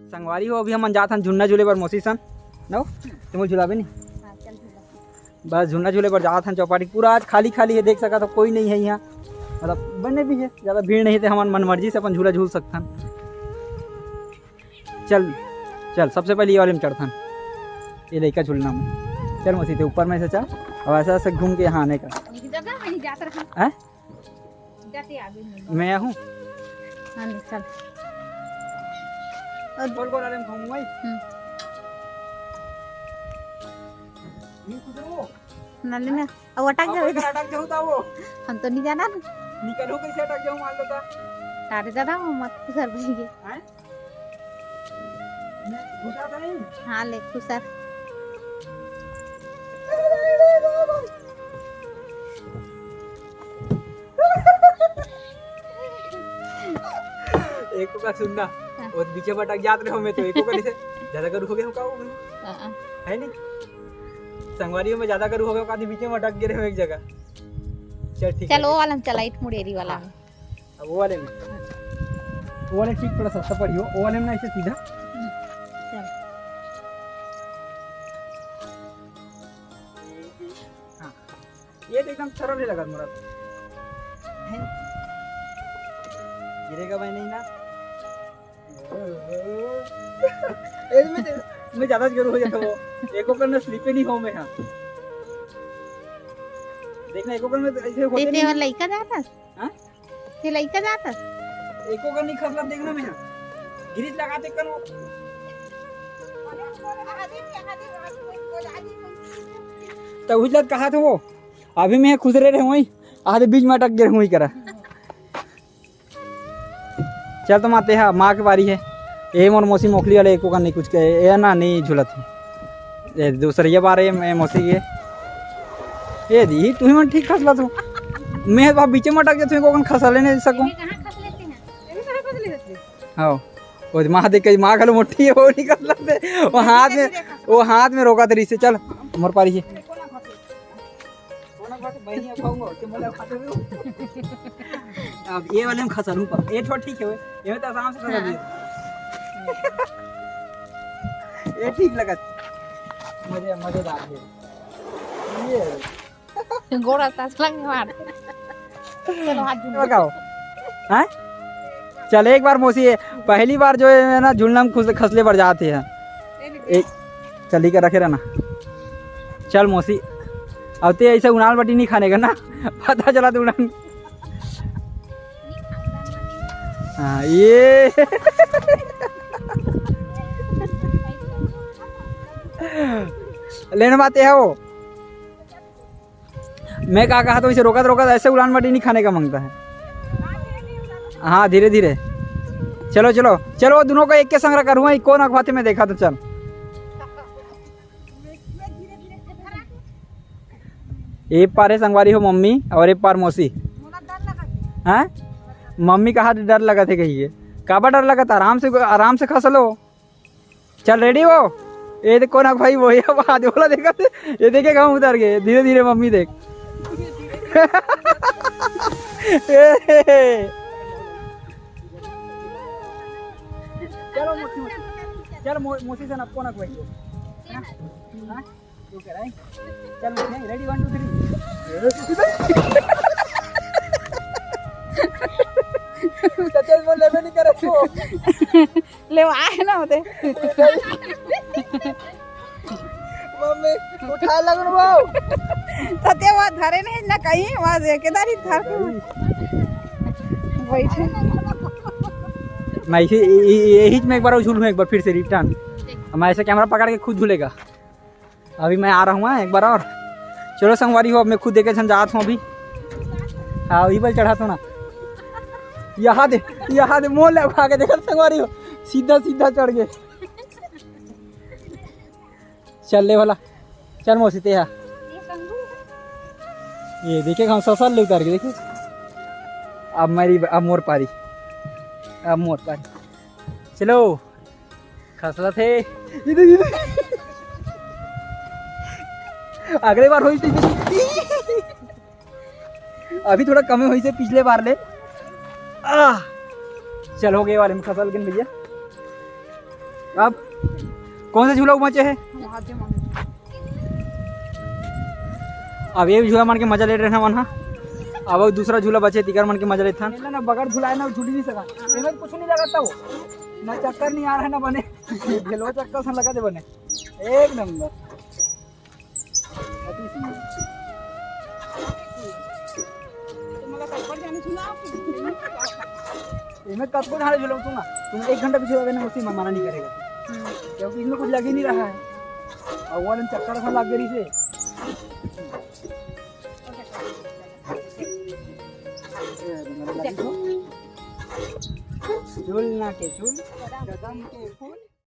संगवारी हो अभी हम जात हन झुन्ना झूले पर मौसी सन नो तुम झुलाबे नहीं बस झुन्ना झूले पर जात हन चौपाटी पूरा आज खाली खाली है देख सका तो कोई नहीं है यहाँ मतलब बने भी है ज़्यादा भीड़ नहीं है हमारे मन मर्जी से अपन झूला झूल सकथन। चल चल सबसे पहले ये वाले में चढ़थन ये लेकर झूलना में चल मौसी ऊपर में से चल और ऐसा ऐसे घूम के यहाँ आने का है मैं हूँ चल कौन कौन आले में घूमूंगा नल्ली ना अब अटक जाओ अटक जाऊँ था वो हम तो नहीं जाना निकलो कैसे अटक जाऊँ मान लो था तारे दादा मत खुसर भाई हैं घुसा था नहीं हाँ ले खुसर एको का सुनना और पीछे भटक जात रहे हो मैं तो एको का से ज्यादा करू हो गया का है नहीं संगवारियों में ज्यादा करू हो गया का बीच में भटक गए हो एक जगह। चल ठीक चल वो वाला में चला इट मुड़ेरी वाला में अब वो वाले में वो वाले ठीक थोड़ा सस्ता पड़ी हो वो वाले में ना ऐसे सीधा चल हां ये तो एकदम सरल है लगा मुरा गिरेगा भाई नहीं ना मैं ज्यादा जरूर हो जाता वो एको करना स्लिप नहीं हो मैं हां देखना एको कर में ऐसे होते नहीं तेरे लइका जाता हां ते लइका जाता एको कर नहीं खसला देखना मैं गिरिज लगाते करो तो उजलत कहा था वो अभी मैं खुसरे रहे वही आधे बीच में अटक गए वही करा चल तो आते हैं माँ की बारी है ये मोर मौसी मोखली वाले एको का नहीं कुछ कहे ये ना नहीं झुलत है दूसरी ये बार है मौसी के ये दी तू मन ठीक खसला तू मैं बाप बीच में अटक जाते को खसा लेने सकूं हाँ वो माँ देख के माँ खलो मोटी है वो नहीं खसला थे वो हाथ में रोका तरी से चल मोर पारी है अब ये वाले में खसा लूं पर ये थोड़ा ठीक है ये में तो आराम से खसा दिया ये ठीक लगा मजेदार है ये गोड़ा तास लग मार चलो हाथ जुड़ लगाओ हैं चल एक बार मौसी पहली बार जो है ना झूलना में खसले बढ़ जाते हैं एक चली कर रखे रहना चल मौसी अब ते ऐसे उनाल बटी नहीं खाने का ना पता चला तो उनाल हाँ ये लेने बातें है वो मैं कहा तो इसे रोका ऐसे उड़ान बटी नहीं खाने का मांगता है हाँ धीरे धीरे चलो चलो चलो दोनों को एक के संग करूँगा कौन अखबाते में देखा तो चल एक पार है संगवारी हो मम्मी और एक पार मौसी हैं मम्मी का हाथ डर लगा थे कहिए काबा डर लगा था आराम से खस लो चल रेडी हो ये देख कौन भाई वो हाथ बोला देखा ये देखे कहाँ उतर गए धीरे धीरे मम्मी देख चलो चल मौसी से आपको ना कोई चल रेडी 1 2 3 सतेज बोल लेवे नहीं करे तो ले आए ना होते मम्मी उठा लगन बाऊ सत्य वहाँ धरे नहीं ना कहीं वहाँ केदारी धर के बैठे मैं यही में एक बार झूलूँ एक बार फिर से रिटर्न मैं ऐसे कैमरा पकड़ के खुद झूलेगा अभी मैं आ रहा हूँ एक बार और चलो संगवारी हो अब मैं खुद देखे जात हूँ अभी हाँ वही बल चढ़ा तो ना यहाँ दे मोल लगा के देखा संगवारी हो सीधा सीधा चढ़ गए चल ले वाला चल मौसी ते ये देखिए हम ससल ले उतार के देखिए अब मोर पारी चलो खसला थे अगले बार हुई थी अभी थोड़ा कम हुई से पिछले बार ले चल हो गए वाले में खसल के भैया अब कौन सा झूला बचे है? अब ये झूला मान के मजा ले रहे हैं वहाँ। अब दूसरा झूला बचे तिकर मन के मजा लेता ना बगैर झुलाए ना झूल नहीं सका। इसमें कुछ नहीं लगाता वो ना चक्कर नहीं आ रहा है ना बने भेलवा चक्कर से लगा दे बने एक नंबर। इसमें कब को झाड़े झूला तुम तुम 1 घंटा पीछे ना उसी में मना नहीं करेगा क्योंकि इसमें कुछ लग ही नहीं रहा है और वो चक्कर सा लग गई से झूलना के झूल कदम के फूल।